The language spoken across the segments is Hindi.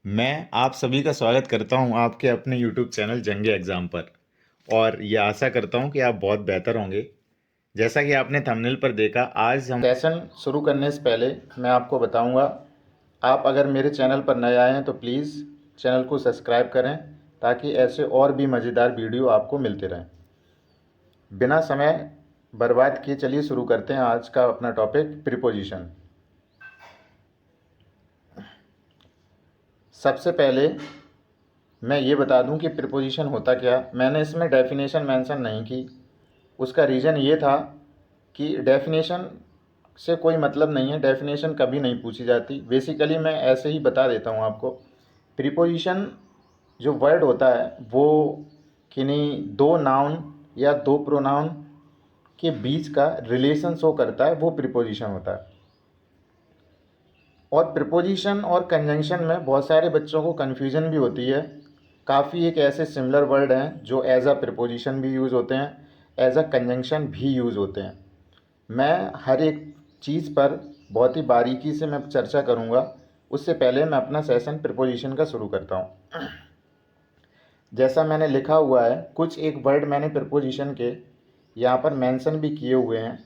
मैं आप सभी का स्वागत करता हूं आपके अपने YouTube चैनल जंगे एग्ज़ाम पर। और ये आशा करता हूं कि आप बहुत बेहतर होंगे। जैसा कि आपने थंबनेल पर देखा, आज हम सेशन शुरू करने से पहले मैं आपको बताऊंगा, आप अगर मेरे चैनल पर नए आए हैं तो प्लीज़ चैनल को सब्सक्राइब करें ताकि ऐसे और भी मज़ेदार वीडियो आपको मिलते रहें। बिना समय बर्बाद किए चलिए शुरू करते हैं आज का अपना टॉपिक, प्रीपोजिशन। सबसे पहले मैं ये बता दूं कि प्रीपोजिशन होता क्या। मैंने इसमें डेफिनेशन मेंशन नहीं की। उसका रीज़न ये था कि डेफिनेशन से कोई मतलब नहीं है, डेफिनेशन कभी नहीं पूछी जाती। बेसिकली मैं ऐसे ही बता देता हूँ आपको। प्रीपोजिशन जो वर्ड होता है वो किन्हीं दो नाउन या दो प्रोनाउन के बीच का रिलेशन शो करता है, वो प्रीपोजिशन होता है। और प्रीपोजिशन और कंजंक्शन में बहुत सारे बच्चों को कन्फ्यूजन भी होती है। काफ़ी एक ऐसे सिमिलर वर्ड हैं जो एज अ प्रीपोजिशन भी यूज़ होते हैं, एज अ कंजंक्शन भी यूज़ होते हैं। मैं हर एक चीज़ पर बहुत ही बारीकी से मैं चर्चा करूँगा। उससे पहले मैं अपना सेशन प्रीपोजिशन का शुरू करता हूँ। जैसा मैंने लिखा हुआ है, कुछ एक वर्ड मैंने प्रीपोजिशन के यहाँ पर मेंशन भी किए हुए हैं,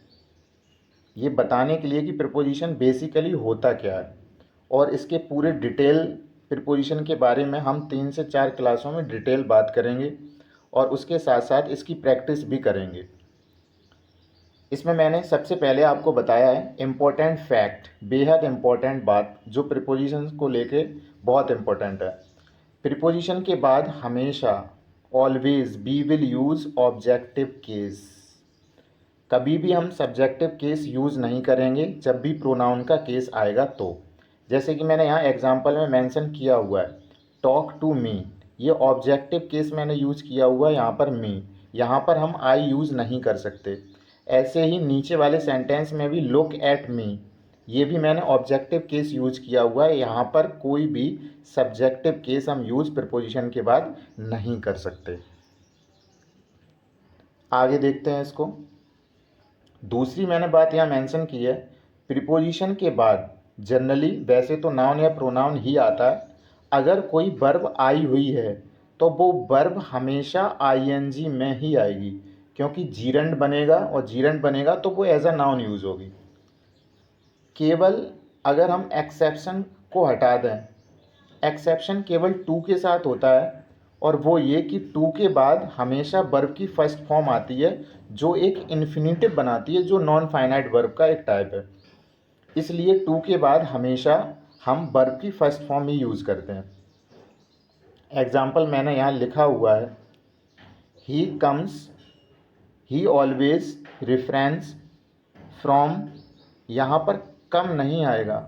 ये बताने के लिए कि प्रीपोजिशन बेसिकली होता क्या है। और इसके पूरे डिटेल प्रीपोजिशन के बारे में हम 3 से 4 क्लासों में डिटेल बात करेंगे और उसके साथ साथ इसकी प्रैक्टिस भी करेंगे। इसमें मैंने सबसे पहले आपको बताया है इम्पोर्टेंट फैक्ट, बेहद इम्पोर्टेंट बात जो प्रीपोजिशन को लेके बहुत इम्पोर्टेंट है। प्रीपोजिशन के बाद हमेशा always we will use objective case. कभी भी हम सब्जेक्टिव केस यूज़ नहीं करेंगे जब भी प्रोनाउन का केस आएगा तो। जैसे कि मैंने यहाँ एग्जांपल में मेंशन किया हुआ है, टॉक टू मी, ये ऑब्जेक्टिव केस मैंने यूज़ किया हुआ है यहाँ पर मी, यहाँ पर हम आई यूज़ नहीं कर सकते। ऐसे ही नीचे वाले सेंटेंस में भी लुक एट मी, ये भी मैंने ऑब्जेक्टिव केस यूज़ किया हुआ है। यहाँ पर कोई भी सब्जेक्टिव केस हम यूज़ प्रीपोजिशन के बाद नहीं कर सकते। आगे देखते हैं इसको। दूसरी मैंने बात यहाँ मेंशन की है, प्रीपोजिशन के बाद जनरली वैसे तो नाउन या प्रोनाउन ही आता है। अगर कोई वर्ब आई हुई है तो वो वर्ब हमेशा आईएनजी में ही आएगी, क्योंकि जीरंड बनेगा और जीरंड बनेगा तो वो एज अ नाउन यूज़ होगी। केवल अगर हम एक्सेप्शन को हटा दें, एक्सेप्शन केवल टू के साथ होता है, और वो ये कि टू के बाद हमेशा वर्ब की फर्स्ट फॉर्म आती है जो एक इन्फिनिटिव बनाती है, जो नॉन फाइनाइट वर्ब का एक टाइप है। इसलिए टू के बाद हमेशा हम वर्ब की फर्स्ट फॉर्म ही यूज़ करते हैं। एग्जाम्पल मैंने यहाँ लिखा हुआ है, he comes, he always reference from. यहाँ पर कम नहीं आएगा,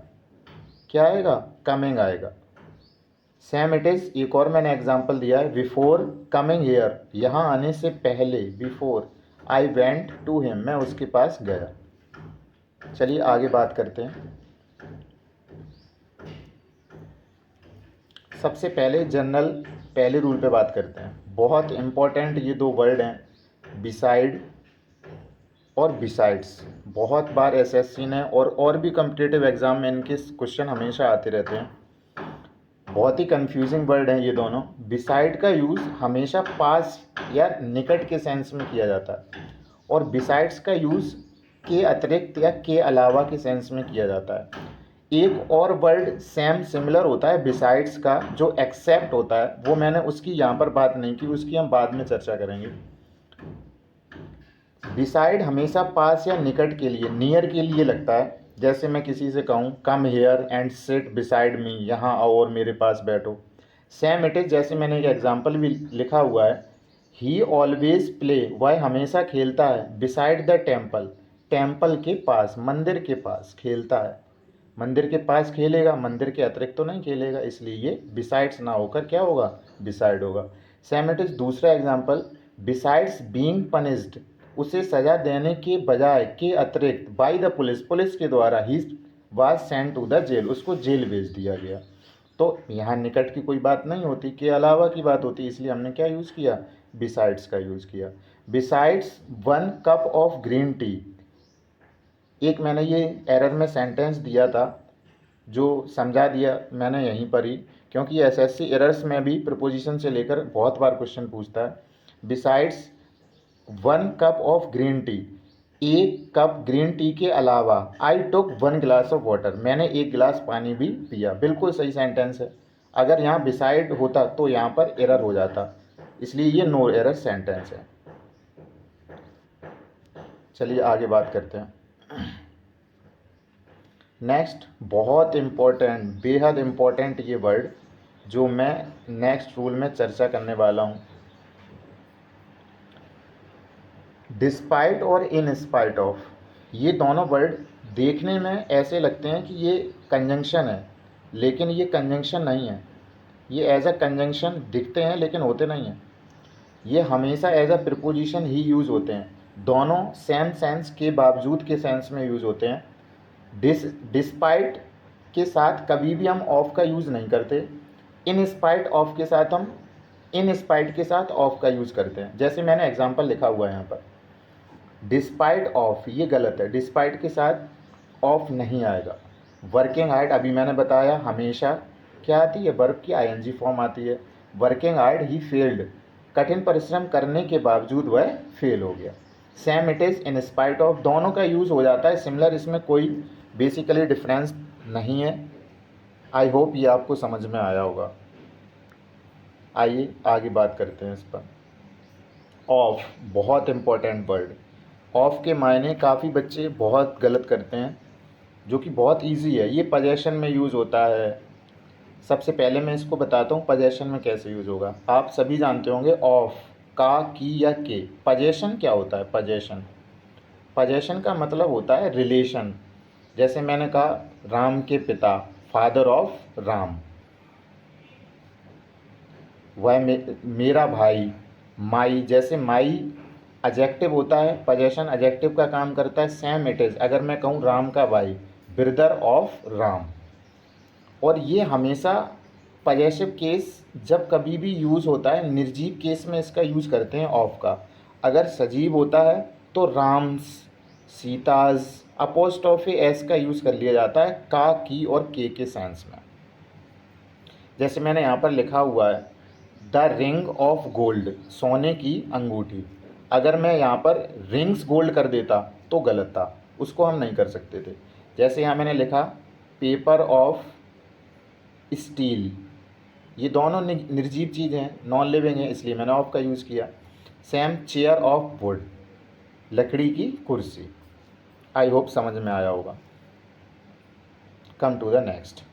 क्या आएगा, कमिंग आएगा। सेम इट इज़ एक और मैंने एग्जांपल दिया है, बिफोर कमिंग हेयर, यहाँ आने से पहले, before I went to him, मैं उसके पास गया। चलिए आगे बात करते हैं। सबसे पहले जनरल पहले रूल पे बात करते हैं। बहुत इम्पोर्टेंट ये दो वर्ड हैं, बिसाइड और बिसाइड्स। बहुत बार एसएससी ने और भी कम्पिटिटिव एग्ज़ाम में इनके क्वेश्चन हमेशा आते रहते हैं। बहुत ही कंफ्यूजिंग वर्ड है ये दोनों। बिसाइड का यूज़ हमेशा पास या निकट के सेंस में किया जाता है, और बिसाइड्स का यूज़ के अतिरिक्त या के अलावा के सेंस में किया जाता है। एक और वर्ड सेम सिमिलर होता है बिसाइड्स का, जो एक्सेप्ट होता है, वो मैंने उसकी यहाँ पर बात नहीं की, उसकी हम बाद में चर्चा करेंगे। बिसाइड हमेशा पास या निकट के लिए, नियर के लिए लगता है। जैसे मैं किसी से कहूँ come here and sit beside me, यहाँ आओ और मेरे पास बैठो। सेम इट इज, जैसे मैंने एक एग्जांपल भी लिखा हुआ है, ही ऑलवेज प्ले, वह हमेशा खेलता है, बिसाइड द टेम्पल, टेम्पल के पास, मंदिर के पास खेलता है। मंदिर के पास खेलेगा, मंदिर के अतिरिक्त तो नहीं खेलेगा, इसलिए ये बिसाइड्स ना होकर क्या होगा, बिसाइड होगा। सेम इट इज दूसरा एग्जांपल, बिसाइड्स बीइंग पनिश्ड, उसे सजा देने के बजाय, के अतिरिक्त, बाय द पुलिस, पुलिस के द्वारा, he was sent to the jail, उसको जेल भेज दिया गया। तो यहाँ निकट की कोई बात नहीं होती, के अलावा की बात होती, इसलिए हमने क्या यूज़ किया, बिसाइड्स का यूज़ किया। Besides 1 cup of green tea, एक मैंने ये एरर में सेंटेंस दिया था, जो समझा दिया मैंने यहीं पर ही, क्योंकि एसएससी एरर्स में भी प्रीपोजिशन से लेकर बहुत बार क्वेश्चन पूछता है। Besides 1 cup of green tea, 1 cup green tea के अलावा आई टुक 1 ग्लास ऑफ वाटर, मैंने 1 गिलास पानी भी पिया। बिल्कुल सही सेंटेंस है। अगर यहाँ बिसाइड होता तो यहाँ पर एरर हो जाता, इसलिए ये नो एरर सेंटेंस है। चलिए आगे बात करते हैं। नेक्स्ट बहुत इम्पोर्टेंट, बेहद इम्पोर्टेंट ये वर्ड जो मैं नेक्स्ट रूल में चर्चा करने वाला हूँ। डिस्पाइट और इन स्पाइट ऑफ, ये दोनों वर्ड देखने में ऐसे लगते हैं कि ये कंजंक्शन है, लेकिन ये कंजंक्शन नहीं है। ये एज अ कंजंक्शन दिखते हैं लेकिन होते नहीं हैं। ये हमेशा एज अ प्रीपोजिशन ही यूज़ होते हैं। दोनों सेम सेंस के बावजूद के सेंस में यूज़ होते हैं। डिस्पाइट के साथ कभी भी हम ऑफ का यूज़ नहीं करते। इन स्पाइट ऑफ के साथ हम इन स्पाइट के साथ ऑफ का यूज़ करते हैं। जैसे मैंने एग्जांपल लिखा हुआ है यहाँ पर, डिस्पाइट ऑफ, ये गलत है। डिस्पाइट के साथ ऑफ नहीं आएगा। वर्किंग हार्ड, अभी मैंने बताया हमेशा क्या आती है, वर्ब की आईएनजी फॉर्म आती है। वर्किंग हार्ड ही फेल्ड, कठिन परिश्रम करने के बावजूद वह फेल हो गया। Same it is in spite of, दोनों का यूज़ हो जाता है सिमिलर, इसमें कोई बेसिकली डिफरेंस नहीं है। आई होप ये आपको समझ में आया होगा। आइए आगे बात करते हैं इस पर। ऑफ बहुत इम्पोर्टेंट वर्ड। ऑफ के मायने काफ़ी बच्चे बहुत गलत करते हैं, जो कि बहुत इजी है। ये पजेशन में यूज़ होता है। सबसे पहले मैं इसको बताता हूँ पजेशन में कैसे यूज़ होगा। आप सभी जानते होंगे ऑफ का, की या के। पजेशन क्या होता है? पजेशन, पजेशन का मतलब होता है रिलेशन। जैसे मैंने कहा राम के पिता, फादर ऑफ राम। वह मेरा भाई, माई, जैसे माई एडजेक्टिव होता है, पजेशन एडजेक्टिव का काम करता है। सेम इट इज़, अगर मैं कहूँ राम का भाई, ब्रदर ऑफ राम। और ये हमेशा पजेसिव केस जब कभी भी यूज़ होता है, निर्जीव केस में इसका यूज़ करते हैं ऑफ का। अगर सजीव होता है तो राम्स, सीताज, अपोस्ट्रोफी एस का यूज़ कर लिया जाता है का, की और के सेंस में। जैसे मैंने यहाँ पर लिखा हुआ है द रिंग ऑफ गोल्ड, सोने की अंगूठी। अगर मैं यहाँ पर रिंग्स गोल्ड कर देता तो गलत था, उसको हम नहीं कर सकते थे। जैसे यहाँ मैंने लिखा पेपर ऑफ स्टील, ये दोनों निर्जीव चीज़ें हैं, नॉन लिविंग है, इसलिए मैंने ऑफ का यूज़ किया। सेम चेयर ऑफ वुड, लकड़ी की कुर्सी। आई होप समझ में आया होगा। Come to the next.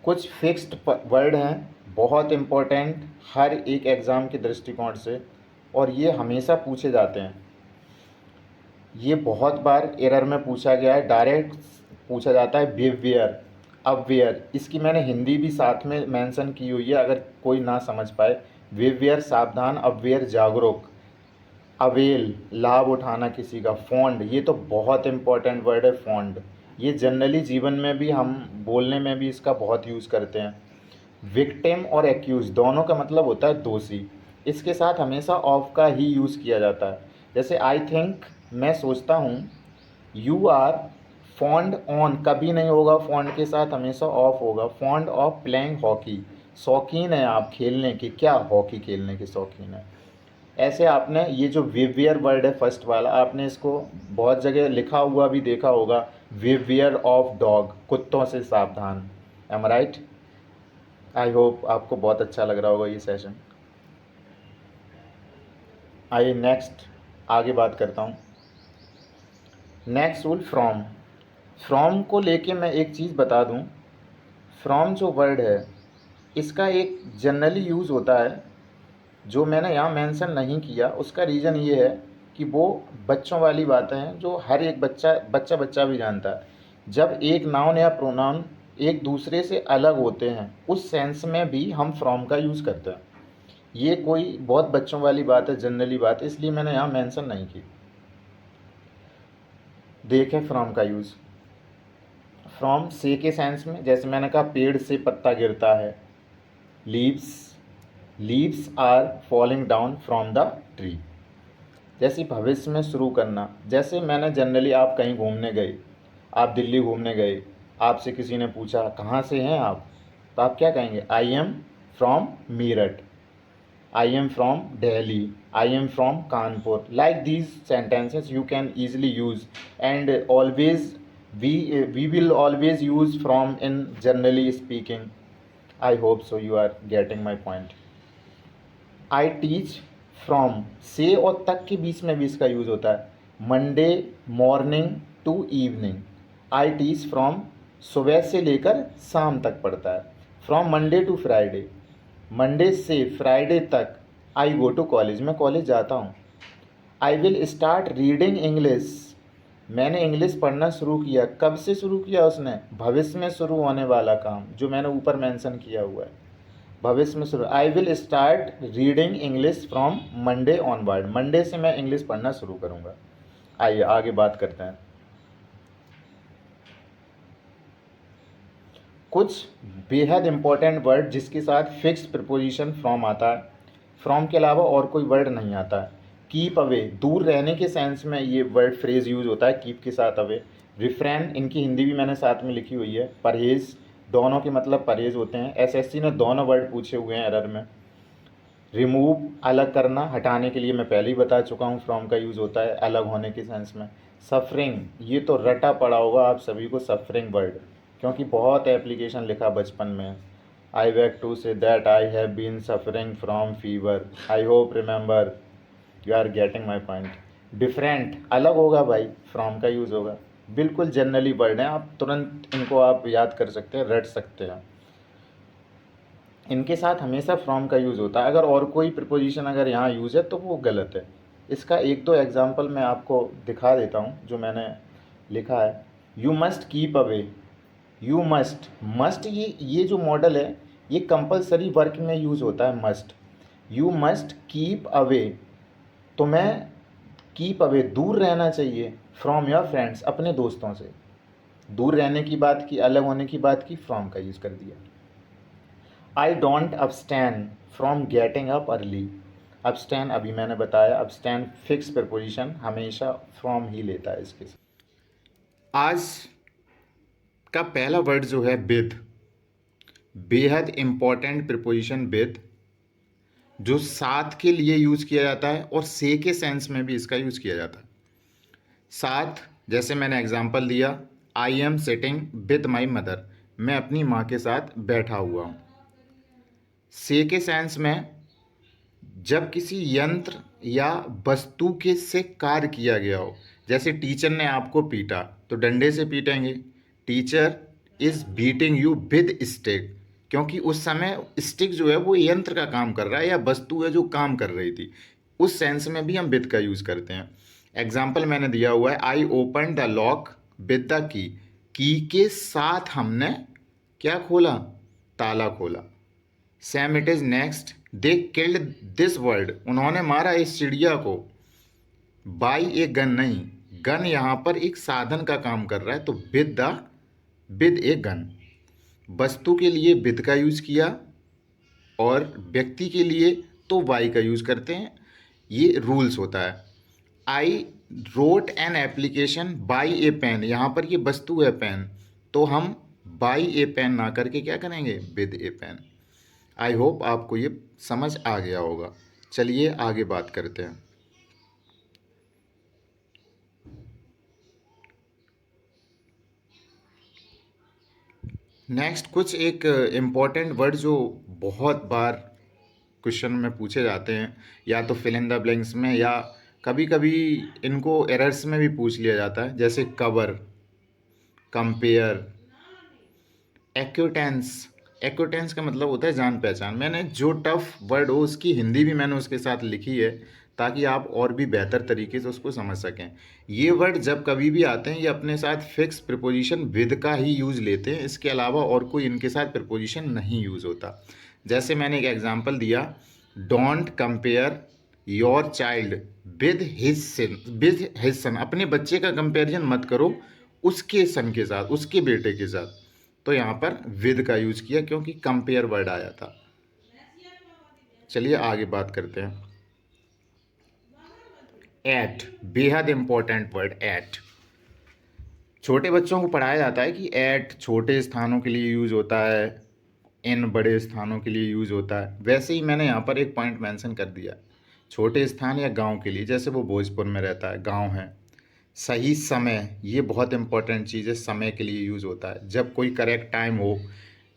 कुछ फिक्स्ड वर्ड हैं, बहुत इम्पोर्टेंट हर एक एग्ज़ाम के दृष्टिकोण से, और ये हमेशा पूछे जाते हैं। ये बहुत बार एरर में पूछा गया है, डायरेक्ट पूछा जाता है बिहेवियर, अवेयर। इसकी मैंने हिंदी भी साथ में मेंशन की हुई है, अगर कोई ना समझ पाए। बिहेवियर सावधान, अवेयर जागरूक, अवेल लाभ उठाना किसी का, फॉन्ड, ये तो बहुत इम्पोर्टेंट वर्ड है फॉन्ड। ये जनरली जीवन में भी हम बोलने में भी इसका बहुत यूज़ करते हैं। विक्टिम और एक्यूज दोनों का मतलब होता है दोषी। इसके साथ हमेशा ऑफ का ही यूज़ किया जाता है। जैसे आई थिंक, मैं सोचता हूँ। यू आर फॉन्ड ऑन कभी नहीं होगा, फॉन्ड के साथ हमेशा ऑफ होगा। फॉन्ड ऑफ प्लेइंग हॉकी, शौकीन है आप खेलने के, क्या हॉकी खेलने के शौकीन है। ऐसे आपने ये जो विवियर वर्ड है फर्स्ट वाला, आपने इसको बहुत जगह लिखा हुआ भी देखा होगा, विवियर ऑफ डॉग, कुत्तों से सावधान। M right? आई होप आपको बहुत अच्छा लग रहा होगा ये सेशन। आइए नेक्स्ट आगे बात करता हूँ। Next rule from. फ्रॉम को लेके मैं एक चीज़ बता दूँ। फ्रॉम जो वर्ड है इसका एक जनरली यूज़ होता है, जो मैंने यहाँ मेंशन नहीं किया। उसका रीज़न ये है कि वो बच्चों वाली बातें हैं जो हर एक बच्चा भी जानता है। जब एक नाउन या प्रोनाउन एक दूसरे से अलग होते हैं, उस सेंस में भी हम फ्रॉम का यूज़ करते हैं। ये कोई बहुत बच्चों वाली बात है, जनरली बात है, इसलिए मैंने यहाँ मेंशन नहीं की। देखें फ्रॉम का यूज़। फ्रॉम से के सेंस में, जैसे मैंने कहा पेड़ से पत्ता गिरता है, leaves are falling down from the tree. जैसे भविष्य में शुरू करना, जैसे मैंने जनरली, आप कहीं घूमने गए, आप दिल्ली घूमने गए, आपसे किसी ने पूछा कहाँ से हैं आप, तो आप क्या कहेंगे, I am from Meerut, I am from Delhi, I am from Kanpur. Like these sentences you can easily use, and always we will always use from in generally speaking. I hope so you are getting my point. I teach from, से और तक के बीच में भी इसका यूज़ होता है. Monday morning to evening, I teach from सुबह से लेकर शाम तक पढ़ता है. From Monday to Friday, Monday से फ्राइडे तक. आई गो टू कॉलेज, मैं कॉलेज जाता हूँ. I will start reading English, मैंने इंग्लिश पढ़ना शुरू किया. कब से शुरू किया उसने, भविष्य में शुरू होने वाला काम जो मैंने ऊपर मेंशन किया हुआ है, भविष्य में शुरू. आई will start reading English from Monday onward, Monday से मैं इंग्लिश पढ़ना शुरू करूँगा. आइए आगे बात करते हैं. कुछ बेहद इम्पोर्टेंट वर्ड जिसके साथ फिक्स प्रिपोजिशन फ्रॉम आता है, फ्रॉम के अलावा और कोई वर्ड नहीं आता है. कीप अवे, दूर रहने के सेंस में ये वर्ड फ्रेज यूज़ होता है कीप के साथ अवे. रिफ्रेन, इनकी हिंदी भी मैंने साथ में लिखी हुई है. परहेज, दोनों के मतलब परहेज होते हैं. एसएससी ने दोनों वर्ड पूछे हुए हैं एरर में. रिमूव, अलग करना, हटाने के लिए मैं पहले ही बता चुका हूँ फ्रॉम का यूज़ होता है अलग होने के सेंस में. सफरिंग, ये तो रटा पड़ा होगा आप सभी को सफरिंग वर्ड, क्योंकि बहुत एप्लीकेशन लिखा बचपन में. I beg to say that I have been suffering from fever. I hope remember you are getting my point. Different, अलग होगा भाई, फ्रॉम का यूज़ होगा. बिल्कुल जनरली वर्ड हैं, आप तुरंत इनको आप याद कर सकते हैं, रट सकते हैं. इनके साथ हमेशा फ्रॉम का यूज़ होता है. अगर और कोई प्रिपोजिशन अगर यहाँ यूज़ है तो वो गलत है. इसका एक दो एग्जांपल मैं आपको दिखा देता हूँ जो मैंने लिखा है. You must keep away, you must, must ये जो मॉडल है ये कंपलसरी वर्क में यूज़ होता है must. You must keep away, तो मैं कीप अवे, दूर रहना चाहिए, फ्रॉम योर फ्रेंड्स, अपने दोस्तों से. दूर रहने की बात की, अलग होने की बात की, फ्रॉम का यूज़ कर दिया. I don't abstain from getting up early. Abstain अभी मैंने बताया, अब्सटैन फिक्स प्रपोजिशन हमेशा फ्रॉम ही लेता है इसके साथ. आज का पहला वर्ड जो है विद, बेहद इम्पॉर्टेंट प्रिपोजिशन विद, जो साथ के लिए यूज़ किया जाता है और से के सेंस में भी इसका यूज़ किया जाता है. साथ, जैसे मैंने एग्जांपल दिया, I am sitting with my mother, मैं अपनी माँ के साथ बैठा हुआ हूँ. से के सेंस में जब किसी यंत्र या वस्तु के से कार्य किया गया हो, जैसे टीचर ने आपको पीटा तो डंडे से पीटेंगे. Teacher is beating you with stick, क्योंकि उस समय स्टिक जो है वो यंत्र का काम कर रहा है या वस्तु है जो काम कर रही थी. उस सेंस में भी हम विद का यूज़ करते हैं. एग्जाम्पल मैंने दिया हुआ है, I open the lock with the key, की के साथ हमने क्या खोला, ताला खोला. Sam it is next, they killed this word, उन्होंने मारा इस चिड़िया को. बाई ए गन नहीं, गन यहाँ पर एक साधन का काम कर रहा है, तो विद ए गन. वस्तु के लिए विद का यूज़ किया और व्यक्ति के लिए तो वाई का यूज़ करते हैं. ये रूल्स होता है. I wrote an application by a pen, यहाँ पर ये वस्तु है पेन, तो हम बाई ए पेन ना करके क्या करेंगे, with a pen. I hope आपको ये समझ आ गया होगा. चलिए आगे बात करते हैं. नेक्स्ट कुछ एक इम्पॉर्टेंट वर्ड जो बहुत बार क्वेश्चन में पूछे जाते हैं, या तो फिल इन द ब्लैंक्स में, या कभी कभी इनको एरर्स में भी पूछ लिया जाता है, जैसे कवर, कंपेयर, एक्विटेंस. एक्विटेंस का मतलब होता है जान पहचान. मैंने जो टफ वर्ड हो उसकी हिंदी भी मैंने उसके साथ लिखी है ताकि आप और भी बेहतर तरीके से उसको समझ सकें. ये वर्ड जब कभी भी आते हैं ये अपने साथ फिक्स प्रिपोजिशन विद का ही यूज़ लेते हैं, इसके अलावा और कोई इनके साथ प्रिपोजिशन नहीं यूज़ होता. जैसे मैंने एक एग्जांपल दिया, don't compare your child with his son, अपने बच्चे का कंपेरिजन मत करो उसके सन के साथ, उसके बेटे के साथ. तो यहाँ पर विद का यूज़ किया क्योंकि कंपेयर वर्ड आया था. चलिए आगे बात करते हैं. एट, बेहद इंपॉर्टेंट वर्ड एट. छोटे बच्चों को पढ़ाया जाता है कि एट छोटे स्थानों के लिए यूज़ होता है, इन बड़े स्थानों के लिए यूज़ होता है। वैसे ही मैंने यहाँ पर एक पॉइंट मेंशन कर दिया, छोटे स्थान या गांव के लिए, जैसे वो भोजपुर में रहता है, गांव है। सही समय, ये बहुत इंपॉर्टेंट चीज़ है, समय के लिए यूज़ होता है। जब कोई करेक्ट टाइम हो,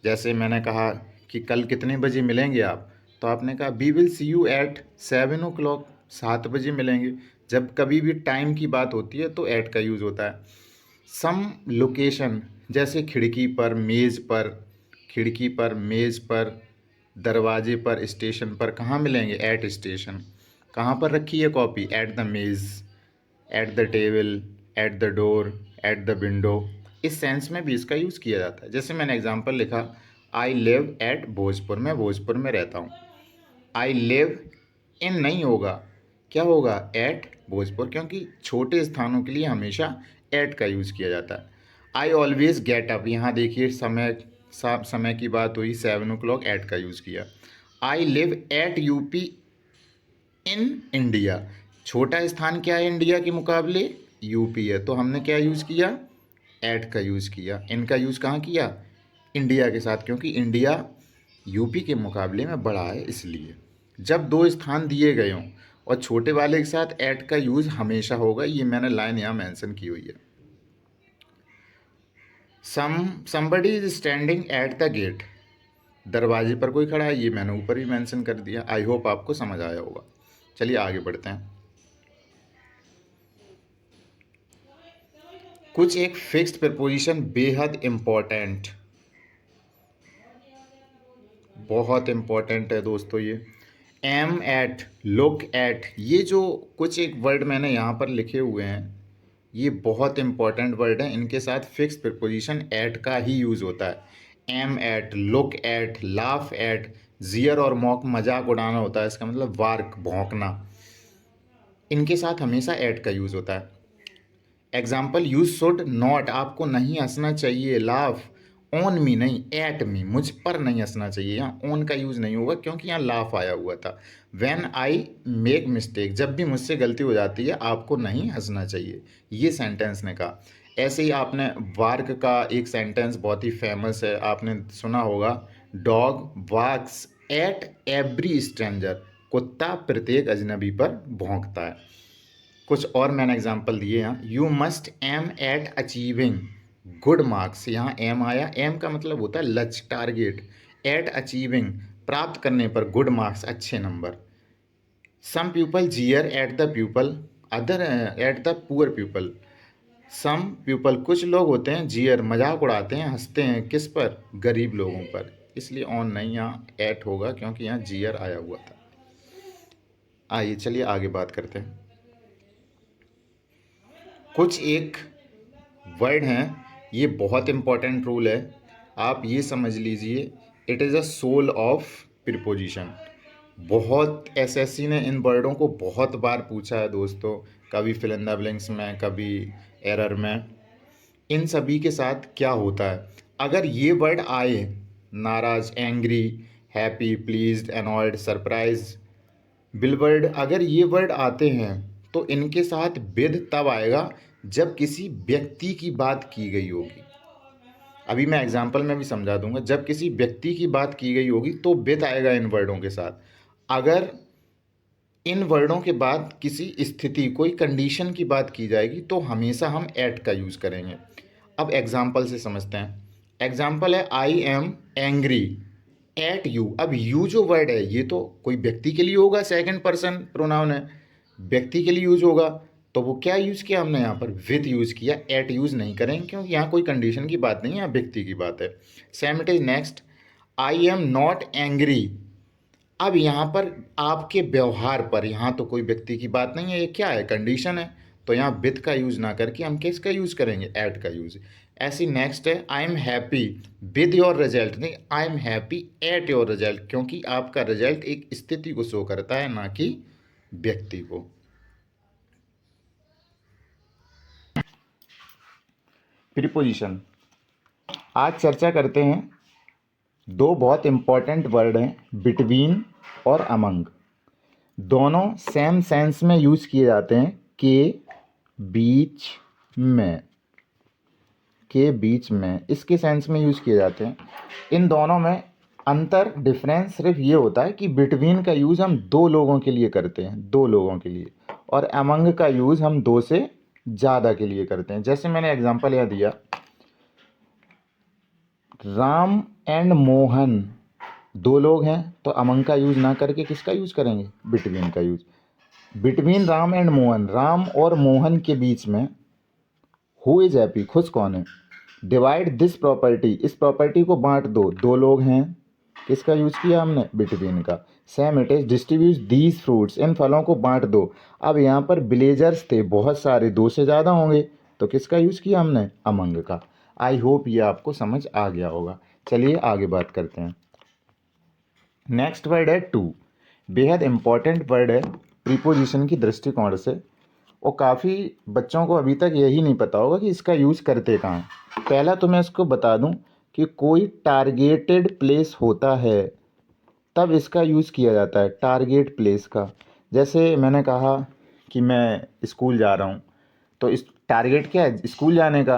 जैसे मैंने कहा कि कल कितने बजे मिलेंगे आप, तो आपने कहा we will see you at 7 o'clock, 7 बजे मिलेंगे। जब कभी भी टाइम की बात होती है तो एट का यूज़ होता है। सम लोकेशन, जैसे खिड़की पर, मेज़ पर, खिड़की पर, मेज़ पर, दरवाजे पर, स्टेशन पर, कहाँ मिलेंगे? At station. कहाँ पर रखी है कॉपी? एट द मेज़, at the table, at the door, at the window. इस सेंस में भी इसका यूज़ किया जाता है। जैसे मैंने एग्जांपल लिखा, आई लिव एट भोजपुर, मैं भोजपुर में रहता हूँ। आई लिव इन नहीं होगा, क्या होगा? एट भोजपुर, क्योंकि छोटे स्थानों के लिए हमेशा एट का यूज़ किया जाता है। आई ऑलवेज गेट अप, यहाँ देखिए समय की बात हुई, 7 o'clock, एट का यूज़ किया। I live at UP in India, छोटा स्थान क्या है इंडिया के मुकाबले? यूपी है, तो हमने क्या यूज़ किया? एट का यूज़ किया। इनका यूज़ कहाँ किया? इंडिया के साथ, क्योंकि इंडिया यूपी के मुकाबले में बड़ा है, इसलिए। जब दो स्थान दिए गए हों और छोटे वाले के साथ एट का यूज़ हमेशा होगा, ये मैंने लाइन यहाँ मेंशन की हुई है। Somebody is standing at the gate, दरवाजे पर कोई खड़ा है, ये मैंने ऊपर ही मेंशन कर दिया। आई होप आपको समझ आया होगा। चलिए आगे बढ़ते हैं। कुछ एक फिक्स्ड प्रपोजिशन बेहद इम्पोर्टेंट, बहुत इम्पोर्टेंट है दोस्तों ये। एम एट, लुक एट, ये जो कुछ एक वर्ड मैंने यहाँ पर लिखे हुए हैं, ये बहुत इम्पोर्टेंट वर्ड हैं। इनके साथ फिक्स प्रपोजिशन एट का ही यूज़ होता है। Aim at, look at, laugh at, jeer और मॉक, मजाक उड़ाना होता है, इसका मतलब वार्क, भौंकना। इनके साथ हमेशा एट का यूज़ होता है। एग्जाम्पल, यू शुड नॉट, आपको नहीं हंसना चाहिए। लाफ ऑन मी, नहीं एट मी, मुझ पर नहीं हंसना चाहिए। यहाँ ऑन का यूज़ नहीं होगा क्योंकि यहाँ लाफ आया हुआ था। व्हेन आई मेक मिस्टेक, जब भी मुझसे गलती हो जाती है आपको नहीं हंसना चाहिए, ये सेंटेंस ने कहा। ऐसे ही आपने वार्क का एक सेंटेंस बहुत ही फेमस है, आपने सुना होगा, डॉग वार्क्स एट एवरी स्ट्रेंजर, कुत्ता प्रत्येक अजनबी पर भौंकता है। कुछ और मैंने एग्जांपल दिए यहाँ, you must aim at achieving good marks, यहाँ एम आया, एम का मतलब होता है लक्ष्य, टारगेट। एट अचीविंग, प्राप्त करने पर, गुड मार्क्स, अच्छे number. Some people jeer at the people, other at the poor people. Some people, कुछ लोग होते हैं, जीयर मजाक उड़ाते हैं, हंसते हैं, किस पर? गरीब लोगों पर। इसलिए ऑन नहीं, यहाँ एट होगा क्योंकि यहाँ जीयर आया हुआ था। आइए चलिए आगे बात करते हैं। कुछ एक वर्ड हैं, ये बहुत इंपॉर्टेंट रूल है, आप ये समझ लीजिए, it is a soul of preposition. बहुत एसएससी ने इन वर्डों को बहुत बार पूछा है दोस्तों, कभी फिल इन द ब्लैंक्स में, कभी एरर में। इन सभी के साथ क्या होता है, अगर ये वर्ड आए, नाराज, angry, happy, pleased, annoyed, surprise, beloved, अगर ये वर्ड आते हैं तो इनके साथ विद तब आएगा जब किसी व्यक्ति की बात की गई होगी। अभी मैं एग्जांपल में भी समझा दूंगा, जब किसी व्यक्ति की बात की गई होगी तो विद आएगा इन वर्डों के साथ। अगर इन वर्डों के बाद किसी स्थिति, कोई कंडीशन की बात की जाएगी तो हमेशा हम एट का यूज़ करेंगे। अब एग्जाम्पल से समझते हैं। एग्जाम्पल है, I am angry at you. अब यू जो वर्ड है ये तो कोई व्यक्ति के लिए होगा, सेकंड पर्सन प्रोनाउन है, व्यक्ति के लिए यूज होगा, तो वो क्या यूज़ किया हमने यहाँ पर? विद यूज़ किया, एट यूज़ नहीं करेंगे क्योंकि यहाँ कोई कंडीशन की बात नहीं है, यहाँ व्यक्ति की बात है। Same it is next, I am not angry. अब यहाँ पर आपके व्यवहार पर, यहाँ तो कोई व्यक्ति की बात नहीं है, ये क्या है? कंडीशन है, तो यहाँ विद का यूज़ ना करके हम किसका यूज़ करेंगे? एट का यूज़। ऐसी नेक्स्ट है, I am happy with your result, नहीं I am happy at your result, क्योंकि आपका रिजल्ट एक स्थिति को शो करता है, ना कि व्यक्ति को। प्रीपोजिशन, आज चर्चा करते हैं, दो बहुत इंपॉर्टेंट वर्ड हैं, बिटवीन और अमंग। दोनों सेम सेंस में यूज़ किए जाते हैं, के बीच में। के बीच में, इसके सेंस में यूज़ किए जाते हैं। इन दोनों में अंतर डिफरेंस सिर्फ ये होता है कि बिटवीन का यूज़ हम दो लोगों के लिए करते हैं, दो लोगों के लिए, और अमंग का यूज़ हम दो से ज़्यादा के लिए करते हैं। जैसे मैंने एग्जांपल यह दिया, राम एंड मोहन दो लोग हैं, तो अमंग का यूज़ ना करके किसका यूज़ करेंगे, बिटवीन का use. Between Ram and Mohan, Ram और मोहन के बीच में, हु इज हैप्पी, खुश कौन है। डिवाइड दिस प्रॉपर्टी, इस प्रॉपर्टी को बांट दो, दो लोग हैं, किसका यूज़ किया हमने, बिटवीन का। Same it is distribute these fruits, इन फलों को बांट दो। अब यहाँ पर विलेजर्स थे बहुत सारे, दो से ज़्यादा होंगे, तो किसका यूज़ किया हमने, अमंग का। आई होप ये आपको समझ आ गया होगा। चलिए आगे बात करते हैं। नेक्स्ट वर्ड है टू। बेहद इम्पॉर्टेंट वर्ड है प्रीपोजिशन की दृष्टिकोण से, और काफ़ी बच्चों को अभी तक यही नहीं पता होगा कि इसका यूज़ करते कहाँ हैं। पहला तो मैं इसको बता दूं कि कोई टारगेटेड प्लेस होता है तब इसका यूज़ किया जाता है, टारगेट प्लेस का। जैसे मैंने कहा कि मैं स्कूल जा रहा हूँ, तो इस टारगेट क्या है, स्कूल जाने का,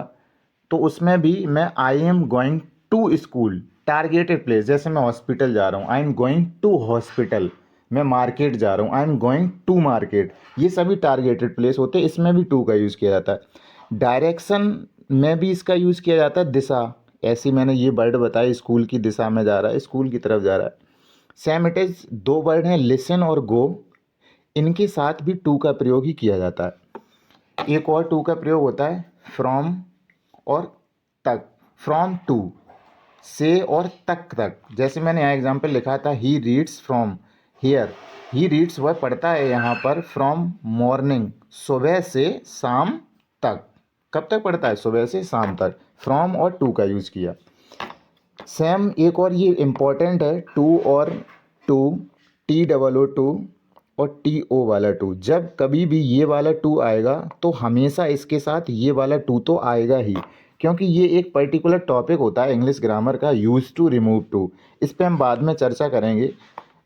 तो उसमें भी मैं I am going to school, targeted place. जैसे मैं हॉस्पिटल जा रहा हूँ, I am going to hospital. मैं मार्केट जा रहा हूँ, I am going to market. ये सभी टारगेटेड प्लेस होते हैं, इसमें भी टू का यूज़ किया जाता है। डायरेक्शन में भी इसका यूज़ किया जाता है, दिशा। ऐसी मैंने ये वर्ड बताया, स्कूल की दिशा में जा रहा है, स्कूल की तरफ जा रहा है। सेम इट इज़ दो वर्ड हैं, लिसन और गो, इनके साथ भी टू का प्रयोग ही किया जाता है। एक और टू का प्रयोग होता है फ्रॉम और तक, फ्रॉम टू, से और तक। जैसे मैंने यहाँ एग्जाम्पल लिखा था, he reads from here. He reads वह पढ़ता है यहाँ पर, फ्रॉम मॉर्निंग, सुबह से शाम तक। कब तक पढ़ता है, सुबह से शाम तक। फ्रॉम और टू का यूज़ किया। सेम एक और ये इम्पॉर्टेंट है, टू और टू, TOO और TO वाला टू। जब कभी भी ये वाला टू आएगा तो हमेशा इसके साथ ये वाला टू तो आएगा ही, क्योंकि ये एक पर्टिकुलर टॉपिक होता है इंग्लिश ग्रामर का, यूज टू, रिमूव टू। इस पर हम बाद में चर्चा करेंगे।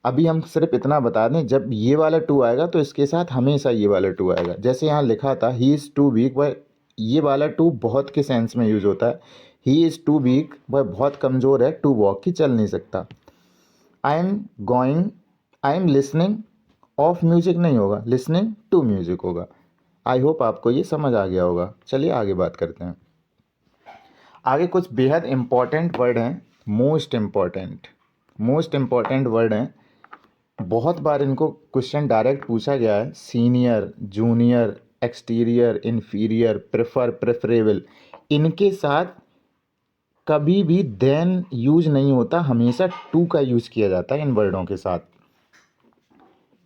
अभी हम सिर्फ इतना बता दें, जब ये वाला टू आएगा तो इसके साथ हमेशा ये वाला टू आएगा। जैसे यहाँ लिखा था, ही इज़ टू वीक, वह ये वाला टू बहुत के सेंस में यूज होता है। ही इज़ टू वीक, वह बहुत कमज़ोर है, टू वॉक, की चल नहीं सकता। आई am going, I am listening of music नहीं होगा, लिसनिंग टू म्यूजिक होगा। आई होप आपको ये समझ आ गया होगा। चलिए आगे बात करते हैं। आगे कुछ बेहद इम्पॉर्टेंट वर्ड हैं, मोस्ट इम्पॉर्टेंट वर्ड हैं। बहुत बार इनको क्वेश्चन डायरेक्ट पूछा गया है, senior, junior, exterior, inferior, prefer, preferable. इनके साथ कभी भी देन यूज नहीं होता, हमेशा टू का यूज़ किया जाता है इन वर्डों के साथ।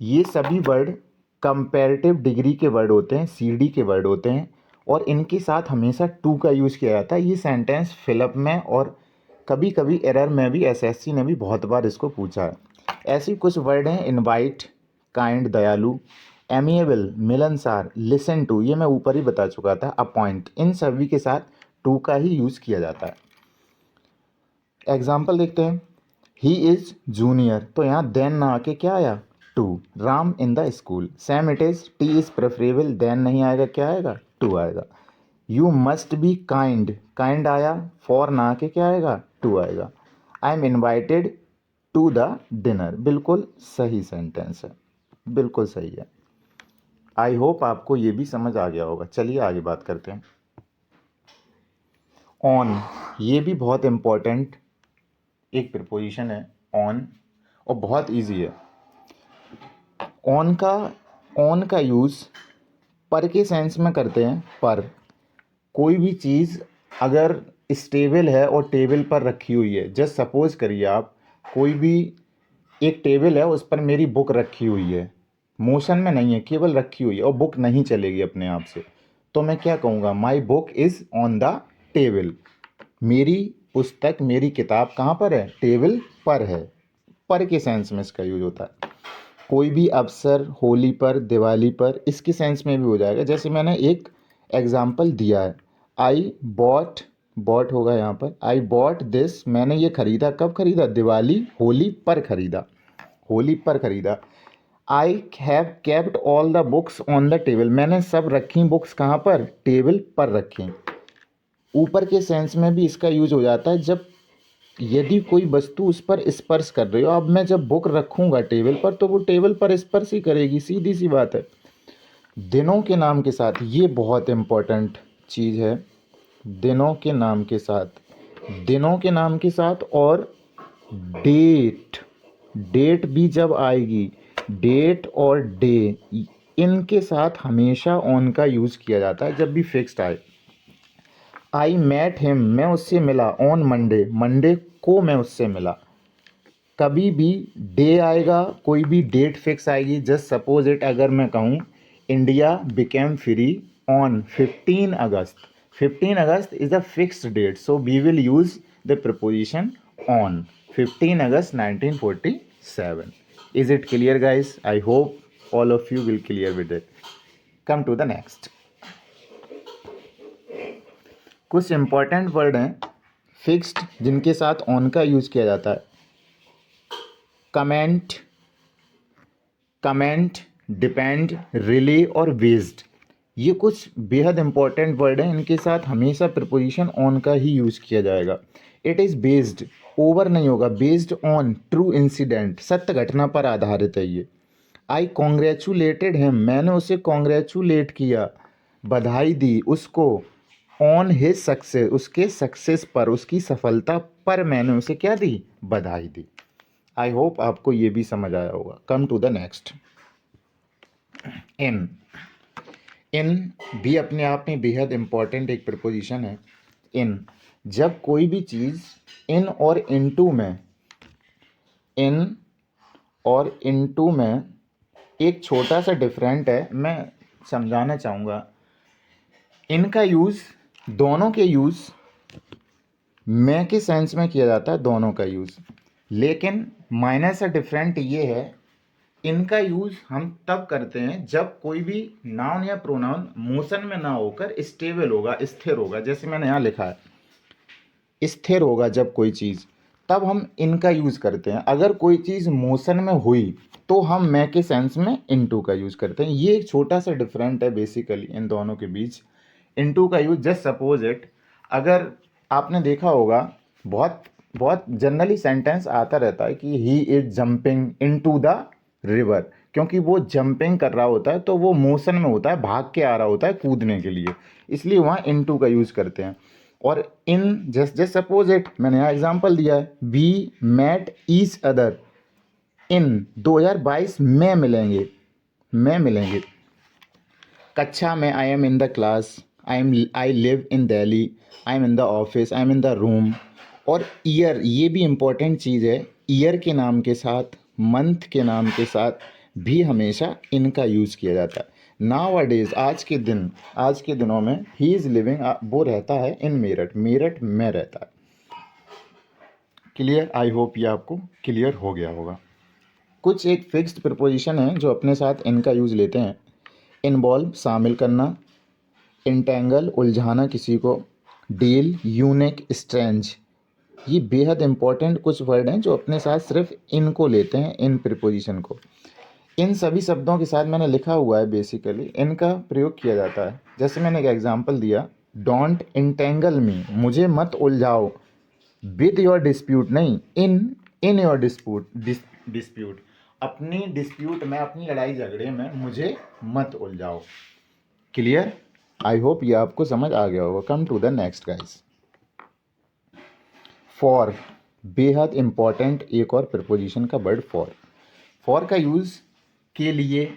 ये सभी वर्ड कंपैरेटिव डिग्री के वर्ड होते हैं, CD के वर्ड होते हैं, और इनके साथ हमेशा टू का यूज़ किया जाता है। ये सेंटेंस फिलअप में और कभी कभी एरर में भी SSC ने भी बहुत बार इसको पूछा है। ऐसी कुछ वर्ड हैं, इनवाइट, काइंड, दयालु, एमिएबल, मिलनसार, लिसन टू, ये मैं ऊपर ही बता चुका था, अपॉइंट। इन सभी के साथ टू का ही यूज़ किया जाता है। एग्जाम्पल देखते हैं, ही इज़ जूनियर, तो यहाँ देन ना आके क्या आया, to. Ram in the school, same it is, t is preferable, then नहीं आएगा, क्या आएगा, टू आएगा। You must be kind, kind आया, फॉर ना आके क्या आएगा, टू आएगा। I am invited to the dinner, बिल्कुल सही सेंटेंस है, बिल्कुल सही है। आई होप आपको ये भी समझ आ गया होगा। चलिए आगे बात करते हैं। ऑन, ये भी बहुत इम्पोर्टेंट एक प्रीपोजिशन है, ऑन, और बहुत इजी है। ऑन का यूज़ पर के सेंस में करते हैं। पर कोई भी चीज़ अगर स्टेबल है और टेबल पर रखी हुई है, जस्ट सपोज करिए आप, कोई भी एक टेबल है, उस पर मेरी बुक रखी हुई है, मोशन में नहीं है, केवल रखी हुई है, और बुक नहीं चलेगी अपने आप से, तो मैं क्या कहूँगा, my book is on the table. मेरी पुस्तक, मेरी किताब कहाँ पर है, टेबल पर है। पर के सेंस में इसका यूज होता है। कोई भी अवसर, होली पर, दिवाली पर, इसके सेंस में भी हो जाएगा। जैसे मैंने एक एग्जाम्पल दिया है, आई बॉट, बॉट होगा यहाँ पर, आई बॉट दिस, मैंने ये खरीदा, कब खरीदा, दिवाली, होली पर खरीदा, होली पर खरीदा। I have kept all the books on the table, मैंने सब रखी बुक्स कहाँ पर, टेबल पर रखी। ऊपर के सेंस में भी इसका यूज हो जाता है जब यदि कोई वस्तु उस पर स्पर्श कर रही हो। अब मैं जब बुक रखूंगा टेबल पर तो वो टेबल पर स्पर्श ही करेगी, सीधी सी बात है। दिनों के नाम के साथ, ये बहुत इम्पोर्टेंट चीज़ है, दिनों के नाम के साथ, दिनों के नाम के साथ और डेट, डेट भी जब आएगी, डेट और डे, इनके साथ हमेशा ऑन का यूज़ किया जाता है जब भी फिक्स्ड आए। आई मैट हिम, मैं उससे मिला, ऑन मंडे, मंडे को मैं उससे मिला। कभी भी डे आएगा, कोई भी डेट फिक्स आएगी। जस्ट सपोज इट, अगर मैं कहूँ India became free on 15 August, 15 August is a fixed date, so we will use the preposition on 15 August 1947. Is it clear guys? I hope all of you will clear with it. Come to the next. कुछ इंपॉर्टेंट वर्ड हैं फिक्स्ड जिनके साथ ऑन का यूज़ किया जाता है। कमेंट, कमेंट, डिपेंड, रिले और बेस्ड, ये कुछ बेहद इंपॉर्टेंट वर्ड हैं, इनके साथ हमेशा प्रपोजिशन ऑन का ही यूज़ किया जाएगा। इट इज़ बेस्ड, ओवर नहीं होगा, बेस्ड ऑन ट्रू इंसिडेंट, सत्य घटना पर आधारित है ये। आई कॉन्ग्रेचुलेटेड हिम, मैंने उसे कॉन्ग्रेचुलेट किया, बधाई दी उसको, ऑन हिज सक्सेस, उसके सक्सेस पर, उसकी सफलता पर मैंने उसे क्या दी, बधाई दी। आई होप आपको ये भी समझ आया होगा। Come to the next. इन, इन भी अपने आप में बेहद इम्पॉर्टेंट एक प्रपोजिशन है। इन, जब कोई भी चीज़ इन और इनटू में, इन और इनटू में एक छोटा सा डिफरेंट है, मैं समझाना चाहूँगा। इनका यूज़, दोनों के यूज़ मैं के सेंस में किया जाता है, दोनों का यूज़, लेकिन माइनर सा डिफरेंट ये है, इनका यूज़ हम तब करते हैं जब कोई भी नाउन या प्रोनाउन मोशन में ना होकर स्टेबल होगा, स्थिर होगा। जैसे मैंने यहाँ लिखा है स्थिर होगा जब कोई चीज़, तब हम इनका यूज़ करते हैं। अगर कोई चीज़ मोशन में हुई तो हम मैं के सेंस में इनटू का यूज़ करते हैं। ये एक छोटा सा डिफरेंट है बेसिकली इन दोनों के बीच। इनटू का यूज़, जस्ट सपोज इट, अगर आपने देखा होगा बहुत बहुत जनरली सेंटेंस आता रहता है कि he is jumping into the river, क्योंकि वो जंपिंग कर रहा होता है तो वो मोशन में होता है, भाग के आ रहा होता है कूदने के लिए, इसलिए वहाँ इनटू का यूज़ करते हैं। और इन, जस्ट सपोज इट, मैंने यहाँ एग्जांपल दिया है, we met each other in 2022 में मिलेंगे, में मिलेंगे। कक्षा में, I am in the class, I live in Delhi, I am in the office, I am in the room. और ईयर, ये भी इम्पोर्टेंट चीज़ है, ईयर के नाम के साथ, मंथ के नाम के साथ भी हमेशा इनका यूज़ किया जाता है। नाउ अ डेज, आज के दिन, आज के दिनों में, ही इज़ लिविंग, वो रहता है इन मेरठ, मेरठ में रहता है। क्लियर? आई होप ये आपको क्लियर हो गया होगा। कुछ एक फिक्स्ड प्रपोजिशन है जो अपने साथ इनका यूज़ लेते हैं। इन्वॉल्व, शामिल करना, इंटेंगल, उलझाना किसी को, डील, यूनिक, स्ट्रेंज, ये बेहद इंपॉर्टेंट कुछ वर्ड हैं जो अपने साथ सिर्फ इनको लेते हैं, इन प्रीपोजिशन को। इन सभी शब्दों के साथ मैंने लिखा हुआ है बेसिकली इनका प्रयोग किया जाता है। जैसे मैंने एक एग्जांपल दिया, डोंट इंटेंगल मी, मुझे मत उलझाओ, विद योर डिस्प्यूट नहीं, इन योर डिस्प्यूट, अपनी डिस्प्यूट में, अपनी लड़ाई झगड़े में मुझे मत उलझाओ। क्लियर? आई होप ये आपको समझ आ गया होगा। Come to the next guys. For, बेहद इंपॉर्टेंट एक और प्रपोजिशन का वर्ड फॉर। फॉर का यूज़ के लिए,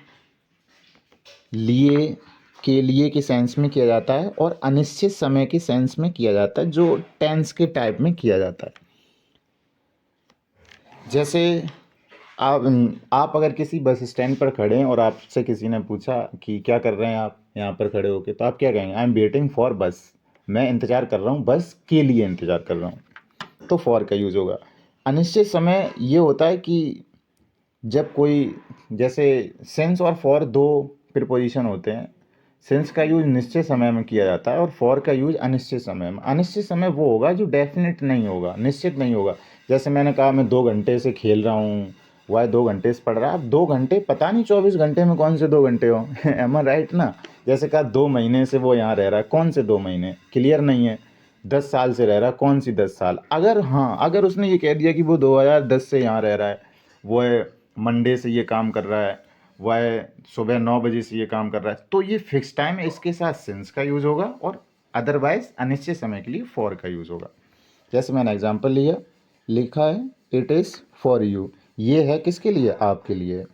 लिए, के लिए के सेंस में किया जाता है और अनिश्चित समय के सेंस में किया जाता है, जो टेंस के टाइप में किया जाता है। जैसे आप अगर किसी बस स्टैंड पर खड़े हैं और आपसे किसी ने पूछा कि क्या कर रहे हैं आप यहाँ पर खड़े होके, तो आप क्या कहेंगे? आई एम वेटिंग फॉर बस, मैं इंतज़ार कर रहा हूँ, बस के लिए इंतज़ार कर रहा हूँ, तो फॉर का यूज़ होगा। अनिश्चित समय ये होता है कि जब कोई, जैसे सिंस और फॉर दो प्रीपोजिशन होते हैं। सिंस का यूज़ निश्चित समय में किया जाता है और फॉर का यूज़ अनिश्चित समय में। अनिश्चित समय वो होगा जो डेफिनेट नहीं होगा, निश्चित नहीं होगा। जैसे मैंने कहा मैं 2 घंटे से खेल रहा हूँ, वह 2 घंटे से पढ़ रहा है। अब 2 घंटे, पता नहीं 24 घंटे में कौन से 2 घंटे हो एम आई राइट ना। जैसे कहा 2 महीने से वो यहाँ रह रहा है, कौन से 2 महीने, क्लियर नहीं है। 10 साल से रह रहा है, कौन सी 10 साल? अगर हाँ, अगर उसने ये कह दिया कि वो 2010 से यहाँ रह रहा है, वो है मंडे से ये काम कर रहा है, वह है सुबह 9 बजे से ये काम कर रहा है, तो ये फिक्स टाइम है, इसके साथ सिंस का यूज़ होगा, और अदरवाइज अनिश्चित समय के लिए फॉर का यूज़ होगा। जैसे मैंने एग्जांपल लिया, लिखा है इट इज़ फॉर यू, ये है किसके लिए? आपके लिए।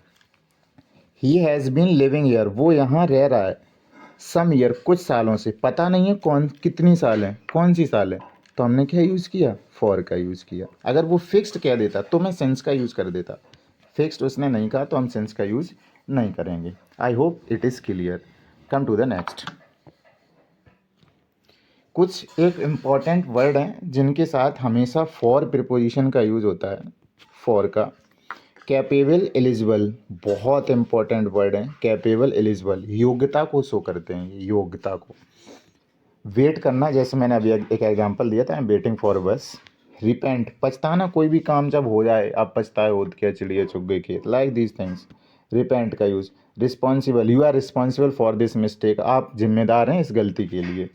He has been living year, वो यहाँ रह रहा है, सम ईयर, कुछ सालों से, पता नहीं है कौन कितनी साल है, कौन सी साल है, तो हमने क्या यूज़ किया? फॉर का यूज़ किया। अगर वो फिक्स्ड कह देता तो मैं सेंस का यूज़ कर देता, फिक्स्ड उसने नहीं कहा तो हम सेंस का यूज़ नहीं करेंगे। I hope it is clear. Come to the next. कुछ एक इम्पॉर्टेंट वर्ड हैं जिनके साथ हमेशा फॉर प्रिपोजिशन का यूज़ होता है। फॉर का कैपेबल, एलिजिबल, बहुत इंपॉर्टेंट वर्ड है। कैपेबल, एलिजिबल, योग्यता को शो करते हैं, योग्यता को। वेट करना, जैसे मैंने अभी एक एग्जांपल दिया था, आई एम वेटिंग फॉर बस। रिपेंट, पछताना, कोई भी काम जब हो जाए, आप पछताए हो क्या चिड़िया चुग गई खेत, लाइक दीज थिंग्स, रिपेंट का use. Responsible, you are responsible for this mistake, आप जिम्मेदार हैं इस गलती के लिए।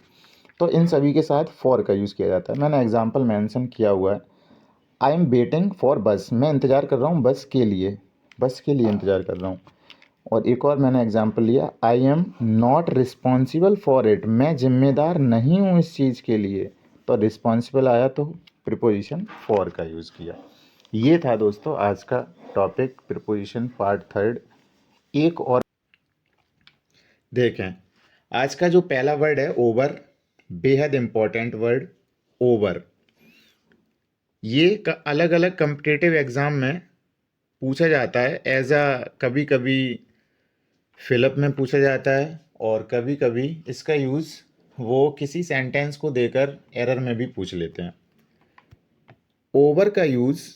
तो इन सभी के साथ फॉर का यूज़ किया जाता है। मैंने एग्जांपल मेंशन किया हुआ है, आई एम वेटिंग फॉर बस, मैं इंतज़ार कर रहा हूँ बस के लिए, बस के लिए इंतज़ार कर रहा हूँ। और एक और मैंने एग्जांपल लिया, I am not responsible for it, मैं जिम्मेदार नहीं हूँ इस चीज़ के लिए। तो रिस्पॉन्सिबल आया तो प्रिपोजिशन फॉर का यूज़ किया। ये था दोस्तों आज का टॉपिक, प्रिपोजिशन पार्ट थर्ड। एक और देखें, आज का जो पहला वर्ड है ओवर, बेहद इम्पोर्टेंट वर्ड, ओवर। ये अलग अलग कम्पिटिटिव एग्ज़ाम में पूछा जाता है एज कभी कभी फिलअप में पूछा जाता है, और कभी कभी इसका यूज़ वो किसी सेंटेंस को देकर एरर में भी पूछ लेते हैं। ओवर का यूज़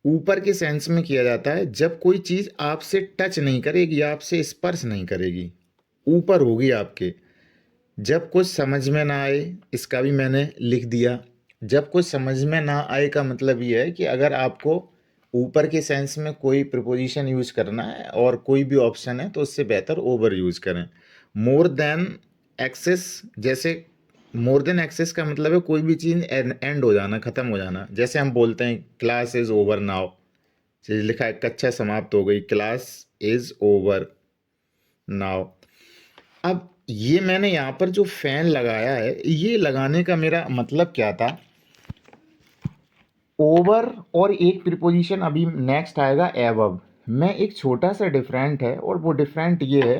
ऊपर के सेंस में किया जाता है जब कोई चीज़ आपसे टच नहीं करेगी, आपसे स्पर्श नहीं करेगी, ऊपर होगी आपके। जब कुछ समझ में ना आए, इसका भी मैंने लिख दिया। जब कुछ समझ में ना आए का मतलब ये है कि अगर आपको ऊपर के सेंस में कोई प्रिपोजिशन यूज़ करना है और कोई भी ऑप्शन है तो उससे बेहतर ओवर यूज़ करें। मोर देन एक्सेस, जैसे मोर देन एक्सेस का मतलब है कोई भी चीज़ एंड हो जाना, ख़त्म हो जाना। जैसे हम बोलते हैं क्लास इज़ ओवर नाउ, लिखा है कक्षा समाप्त हो गई, क्लास इज़ ओवर नाउ। अब ये मैंने यहाँ पर जो फैन लगाया है, ये लगाने का मेरा मतलब क्या था? ओवर और एक प्रिपोजिशन अभी नेक्स्ट आएगा एबव, में एक छोटा सा डिफरेंट है, और वो डिफरेंट ये है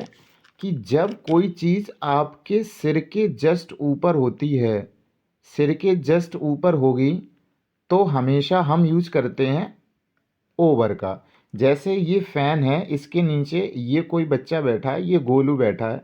कि जब कोई चीज़ आपके सिर के जस्ट ऊपर होती है, सिर के जस्ट ऊपर होगी, तो हमेशा हम यूज करते हैं ओवर का। जैसे ये फैन है, इसके नीचे ये कोई बच्चा बैठा है, ये गोलू बैठा है,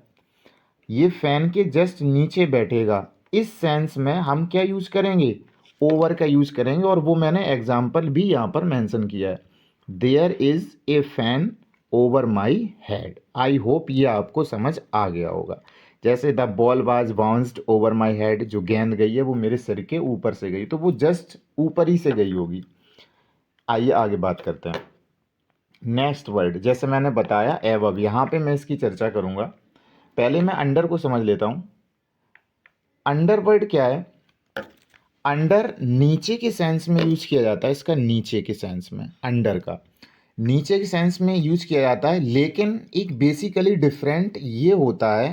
ये फैन के जस्ट नीचे बैठेगा। इस सेंस में हम क्या यूज़ करेंगे? ओवर का यूज़ करेंगे, और वो मैंने एग्जाम्पल भी यहाँ पर मेंशन किया है, there is a fan over my head. I hope ये आपको समझ आ गया होगा। जैसे the ball was bounced over my head, जो गेंद गई है वो मेरे सिर के ऊपर से गई, तो वो जस्ट ऊपर ही से गई होगी। आइए आगे बात करते हैं। नेक्स्ट वर्ड, जैसे मैंने बताया एवब, यहाँ पे मैं इसकी चर्चा करूँगा। पहले मैं अंडर को समझ लेता हूँ। अंडर वर्ड क्या है? अंडर नीचे के सेंस में यूज किया जाता है, इसका नीचे के सेंस में, अंडर का नीचे के सेंस में यूज किया जाता है, लेकिन एक बेसिकली डिफरेंट ये होता है,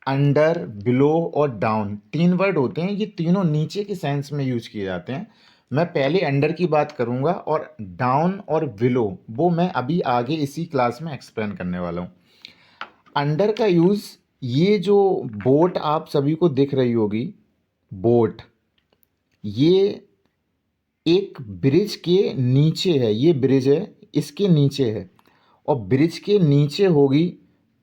अंडर, बिलो और डाउन, तीन वर्ड होते हैं, ये तीनों नीचे के सेंस में यूज किए जाते हैं। मैं पहले अंडर की बात करूंगा, और डाउन और बिलो वो मैं अभी आगे इसी क्लास में एक्सप्लेन करने वाला हूँ। अंडर का यूज़, ये जो बोट आप सभी को दिख रही होगी, बोट, ये एक ब्रिज के नीचे है, ये ब्रिज है, इसके नीचे है, और ब्रिज के नीचे होगी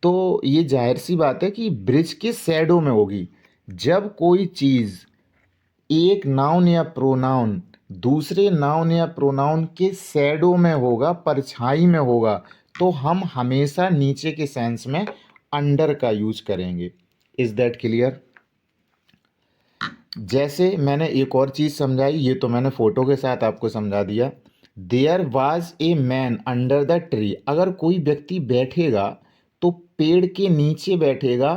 तो ये जाहिर सी बात है कि ब्रिज के शैडो में होगी। जब कोई चीज़ एक नाउन या प्रोनाउन दूसरे नाउन या प्रोनाउन के शैडो में होगा, परछाई में होगा, तो हम हमेशा नीचे के सेंस में अंडर का यूज करेंगे। Is that clear? जैसे मैंने एक और चीज़ समझाई, ये तो मैंने फोटो के साथ आपको समझा दिया। There was a man under the tree, अगर कोई व्यक्ति बैठेगा तो पेड़ के नीचे बैठेगा,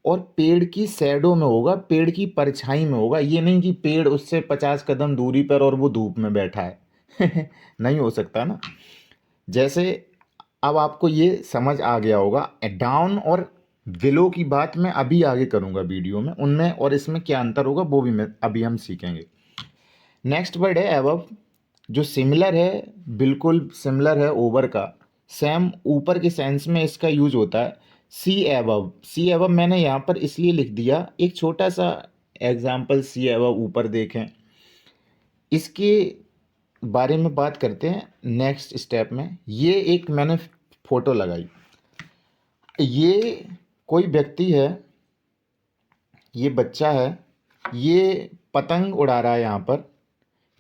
और पेड़ की शैडो में होगा, पेड़ की परछाई में होगा। ये नहीं कि पेड़ उससे 50 कदम दूरी पर और वो धूप में बैठा है नहीं हो सकता ना। जैसे अब आपको ये समझ आ गया होगा। डाउन और बिलो की बात मैं अभी आगे करूँगा वीडियो में, उनमें और इसमें क्या अंतर होगा वो भी मैं अभी हम सीखेंगे। नेक्स्ट वर्ड है एबव, जो सिमिलर है, बिल्कुल सिमिलर है ओवर का। सेम ऊपर के सेंस में इसका यूज होता है। सी एबव, सी एबव मैंने यहाँ पर इसलिए लिख दिया, एक छोटा सा एग्जाम्पल सी एबव ऊपर देखें, इसके बारे में बात करते हैं नेक्स्ट स्टेप में। ये एक मैंने फोटो लगाई, ये कोई व्यक्ति है, ये बच्चा है, ये पतंग उड़ा रहा है यहाँ पर,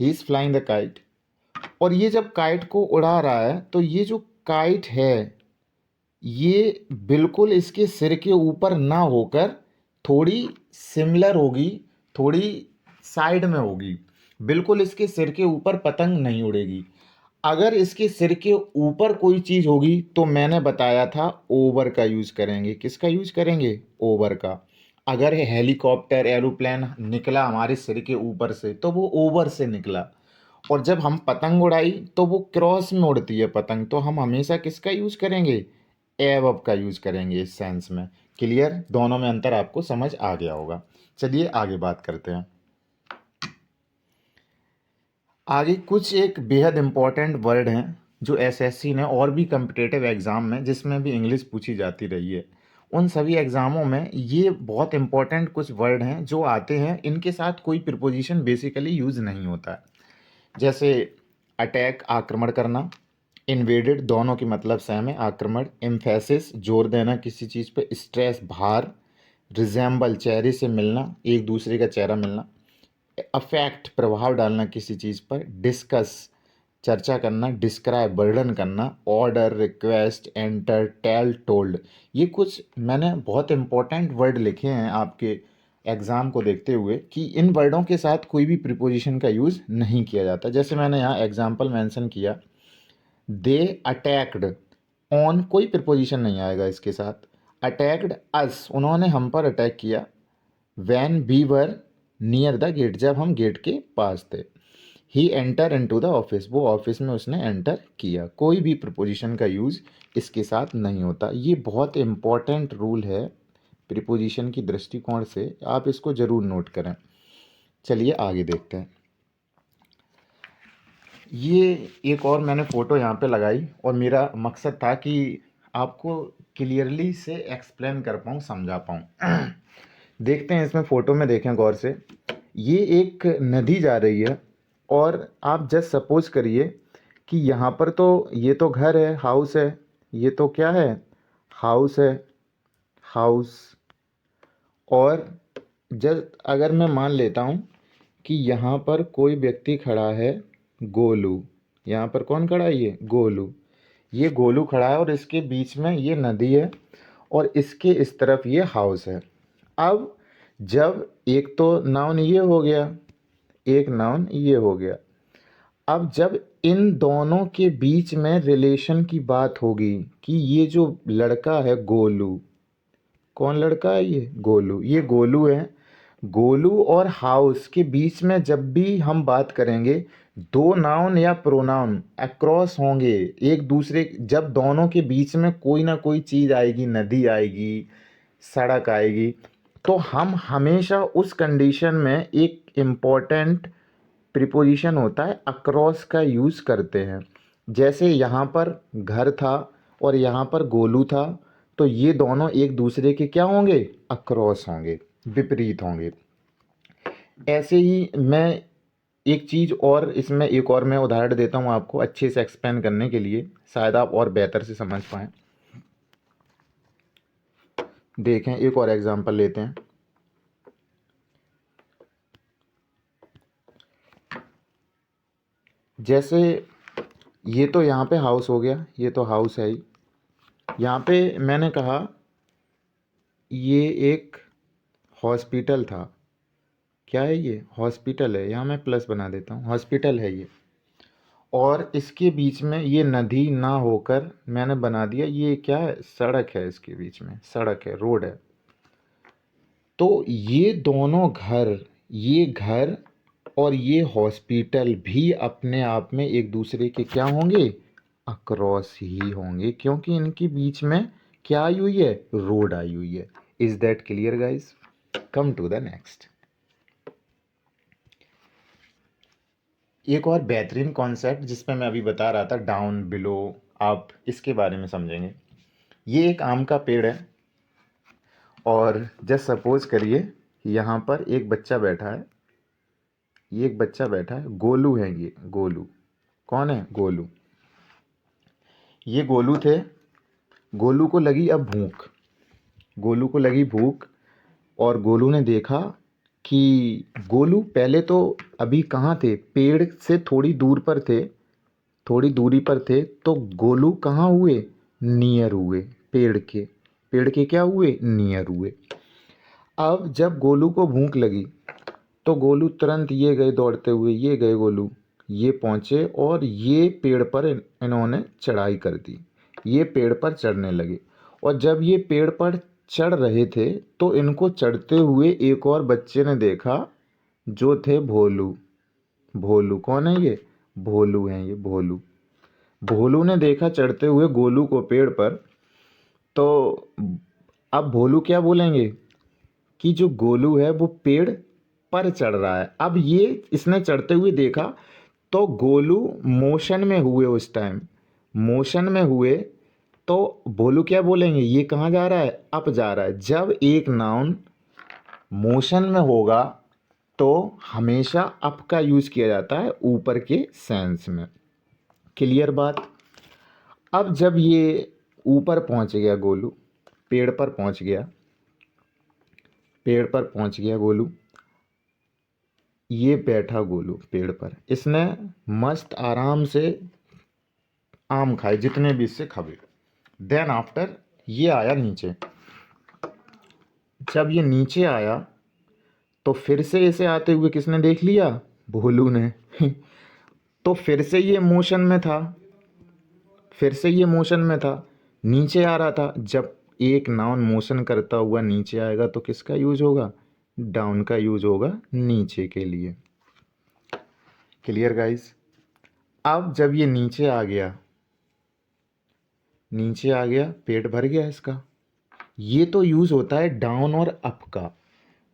he is flying the kite. और ये जब काइट को उड़ा रहा है तो ये जो काइट है ये बिल्कुल इसके सिर के ऊपर ना होकर थोड़ी सिमिलर होगी, थोड़ी साइड में होगी, बिल्कुल इसके सिर के ऊपर पतंग नहीं उड़ेगी। अगर इसके सिर के ऊपर कोई चीज़ होगी तो मैंने बताया था ओवर का यूज़ करेंगे। किसका यूज़ करेंगे? ओवर का। अगर हेलीकॉप्टर एरोप्लेन निकला हमारे सिर के ऊपर से तो वो ओवर से निकला, और जब हम पतंग उड़ाई तो वो क्रॉस में उड़ती है पतंग, तो हम हमेशा किसका यूज़ करेंगे? एबव का यूज़ करेंगे इस सेंस में। क्लियर? दोनों में अंतर आपको समझ आ गया होगा। चलिए आगे बात करते हैं। आगे कुछ एक बेहद इम्पॉर्टेंट वर्ड हैं जो एसएससी ने और भी कम्पिटिटिव एग्ज़ाम में, जिसमें भी इंग्लिश पूछी जाती रही है, उन सभी एग्ज़ामों में ये बहुत इम्पॉर्टेंट कुछ वर्ड हैं जो आते हैं। इनके साथ कोई प्रिपोजिशन बेसिकली यूज़ नहीं होता है। जैसे अटैक, आक्रमण करना, इन्वेडेड, दोनों की मतलब सेम है, आक्रमण। एम्फेसिस, जोर देना किसी चीज़ पे। स्ट्रेस, भार। रिजेंबल, चेहरे से मिलना, एक दूसरे का चेहरा मिलना। अफेक्ट, प्रभाव डालना किसी चीज़ पर। डिस्कस, चर्चा करना। डिस्क्राइब, वर्णन करना। Order, request, enter, tell, told. ये कुछ मैंने बहुत इंपॉर्टेंट वर्ड लिखे हैं आपके एग्ज़ाम को देखते हुए कि इन वर्डों के साथ कोई भी प्रिपोजिशन का यूज़ नहीं किया जाता। जैसे मैंने यहाँ एग्जाम्पल मेंशन किया, दे अटैक्ड, ऑन कोई प्रिपोजिशन नहीं आएगा इसके साथ। अटैक्ड अस, उन्होंने हम पर अटैक किया। When we were near the gate, जब हम गेट के पास थे। He enter into the office, वो ऑफिस में उसने एंटर किया। कोई भी प्रिपोजिशन का यूज़ इसके साथ नहीं होता। ये बहुत इम्पॉर्टेंट रूल है प्रिपोजिशन की दृष्टिकोण से, आप इसको ज़रूर नोट करें। चलिए आगे देखते हैं। ये एक और मैंने फ़ोटो यहाँ पे लगाई और मेरा मकसद था कि आपको क्लियरली से एक्सप्लेन कर पाऊँ, समझा पाऊँ। देखते हैं इसमें, फ़ोटो में देखें गौर से। ये एक नदी जा रही है और आप जस्ट सपोज करिए कि यहाँ पर तो ये तो घर है, हाउस है। ये तो क्या है? हाउस है, हाउस। और जस्ट अगर मैं मान लेता हूँ कि यहाँ पर कोई व्यक्ति खड़ा है, गोलू। यहाँ पर कौन खड़ा है? ये गोलू। ये गोलू खड़ा है और इसके बीच में ये नदी है और इसके इस तरफ ये हाउस है। अब जब एक तो नाउन ये हो गया, एक नाउन ये हो गया। अब जब इन दोनों के बीच में रिलेशन की बात होगी कि ये जो लड़का है गोलू, कौन लड़का है? ये गोलू। ये गोलू है। गोलू और हाउस के बीच में जब भी हम बात करेंगे, दो नाउन या प्रोनाउन अक्रॉस होंगे एक दूसरे, जब दोनों के बीच में कोई ना कोई चीज़ आएगी, नदी आएगी, सड़क आएगी, तो हम हमेशा उस कंडीशन में एक इम्पॉर्टेंट प्रीपोजिशन होता है अक्रॉस का यूज़ करते हैं। जैसे यहाँ पर घर था और यहाँ पर गोलू था, तो ये दोनों एक दूसरे के क्या होंगे? अक्रॉस होंगे, विपरीत होंगे। ऐसे ही मैं एक चीज़ और इसमें, एक और मैं उदाहरण देता हूँ आपको अच्छे से एक्सप्लेन करने के लिए, शायद आप और बेहतर से समझ पाएँ। देखें, एक और एग्जांपल लेते हैं। जैसे ये तो यहाँ पे हाउस हो गया, ये तो हाउस है ही। यहाँ पे मैंने कहा ये एक हॉस्पिटल था। क्या है ये? हॉस्पिटल है। यहाँ मैं प्लस बना देता हूँ, हॉस्पिटल है ये। और इसके बीच में ये नदी ना होकर मैंने बना दिया, ये क्या है? सड़क है। इसके बीच में सड़क है, रोड है। तो ये दोनों घर, ये घर और ये हॉस्पिटल भी अपने आप में एक दूसरे के क्या होंगे, अक्रॉस ही होंगे, क्योंकि इनके बीच में क्या आई हुई है, रोड आई हुई है। Is that clear guys? Come to the next. एक और बेहतरीन कॉन्सेप्ट जिसमें मैं अभी बता रहा था, डाउन बिलो, आप इसके बारे में समझेंगे। ये एक आम का पेड़ है और जस्ट सपोज करिए यहाँ पर एक बच्चा बैठा है, ये एक बच्चा बैठा है, गोलू है, ये गोलू कौन है, गोलू। ये गोलू थे, गोलू को लगी अब भूख, गोलू को लगी भूख और गोलू ने देखा कि गोलू पहले तो अभी कहाँ थे, पेड़ से थोड़ी दूर पर थे, थोड़ी दूरी पर थे, तो गोलू कहाँ हुए, नियर हुए, पेड़ के क्या हुए, नियर हुए। अब जब गोलू को भूख लगी तो गोलू तुरंत ये गए दौड़ते हुए, ये गए गोलू, ये पहुँचे और ये पेड़ पर इन्होंने चढ़ाई कर दी, ये पेड़ पर चढ़ने लगे। और जब ये पेड़ पर चढ़ रहे थे तो इनको चढ़ते हुए एक और बच्चे ने देखा जो थे भोलू। भोलू कौन है, ये भोलू हैं, ये भोलू। भोलू ने देखा चढ़ते हुए गोलू को पेड़ पर, तो अब भोलू क्या बोलेंगे कि जो गोलू है वो पेड़ पर चढ़ रहा है। अब ये इसने चढ़ते हुए देखा तो गोलू मोशन में हुए, उस टाइम मोशन में हुए, तो भोलू क्या बोलेंगे, ये कहाँ जा रहा है, अप जा रहा है। जब एक नाउन मोशन में होगा तो हमेशा अप का यूज़ किया जाता है ऊपर के सेंस में। क्लियर बात? अब जब ये ऊपर पहुंच गया गोलू, पेड़ पर पहुंच गया, पेड़ पर पहुंच गया गोलू, ये बैठा गोलू पेड़ पर, इसने मस्त आराम से आम खाए जितने भी इससे खावे। देन आफ्टर ये आया नीचे, जब ये नीचे आया तो फिर से इसे आते हुए किसने देख लिया, भोलू ने तो फिर से ये मोशन में था, फिर से ये मोशन में था, नीचे आ रहा था। जब एक नाउन मोशन करता हुआ नीचे आएगा तो किसका यूज होगा, डाउन का यूज होगा नीचे के लिए। Clear guys? अब जब ये नीचे आ गया, नीचे आ गया, पेट भर गया इसका, ये तो यूज होता है डाउन और अप का।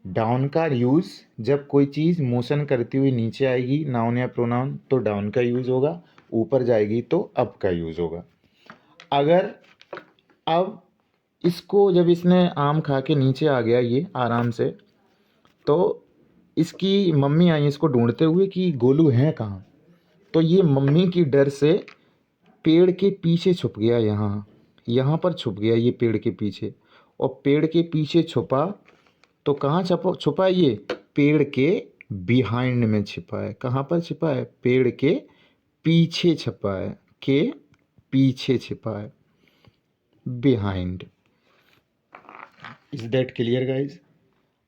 डाउन का यूज जब कोई चीज़ मोशन करती हुई नीचे आएगी, नाउन या प्रोनाउन, तो डाउन का यूज होगा, ऊपर जाएगी तो अप का यूज होगा। अगर अब इसको जब इसने आम खा के नीचे आ गया ये आराम से, तो इसकी मम्मी आई इसको ढूंढते हुए कि गोलू है कहाँ। तो ये मम्मी की डर से पेड़ के पीछे छुप गया, यहाँ यहाँ पर छुप गया ये पेड़ के पीछे। और पेड़ के पीछे छुपा तो कहाँ छुपा, छुपा है ये पेड़ के बिहाइंड में छिपा है। कहाँ पर छिपा है, पेड़ के पीछे छिपा है, के पीछे छिपा है, behind. Is that clear guys?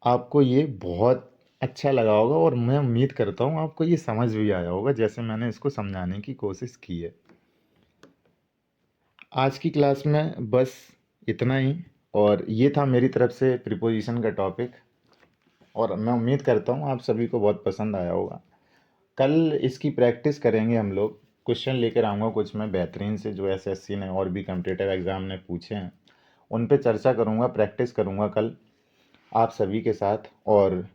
आपको ये बहुत अच्छा लगा होगा और मैं उम्मीद करता हूँ आपको ये समझ भी आया होगा जैसे मैंने इसको समझाने की कोशिश की है। आज की क्लास में बस इतना ही, और ये था मेरी तरफ से प्रीपोजिशन का टॉपिक, और मैं उम्मीद करता हूँ आप सभी को बहुत पसंद आया होगा। कल इसकी प्रैक्टिस करेंगे हम लोग, क्वेश्चन लेकर आऊँगा कुछ मैं बेहतरीन से जो एसएससी ने और भी कम्पिटिटिव एग्ज़ाम ने पूछे हैं, उन पे चर्चा करूँगा, प्रैक्टिस करूँगा कल आप सभी के साथ। और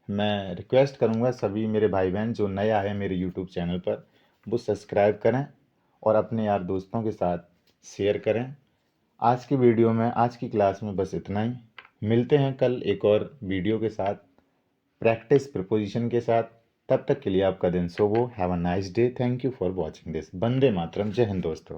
मैं रिक्वेस्ट करूँगा सभी मेरे भाई बहन जो नए आए मेरे यूट्यूब चैनल पर, वो सब्सक्राइब करें और अपने यार दोस्तों के साथ शेयर करें। आज की वीडियो में, आज की क्लास में बस इतना ही। मिलते हैं कल एक और वीडियो के साथ, प्रैक्टिस प्रीपोजिशन के साथ। तब तक के लिए आपका दिन शुभ हो। Have a nice day. Thank you for watching this. वंदे मातरम। जय हिंद दोस्तों।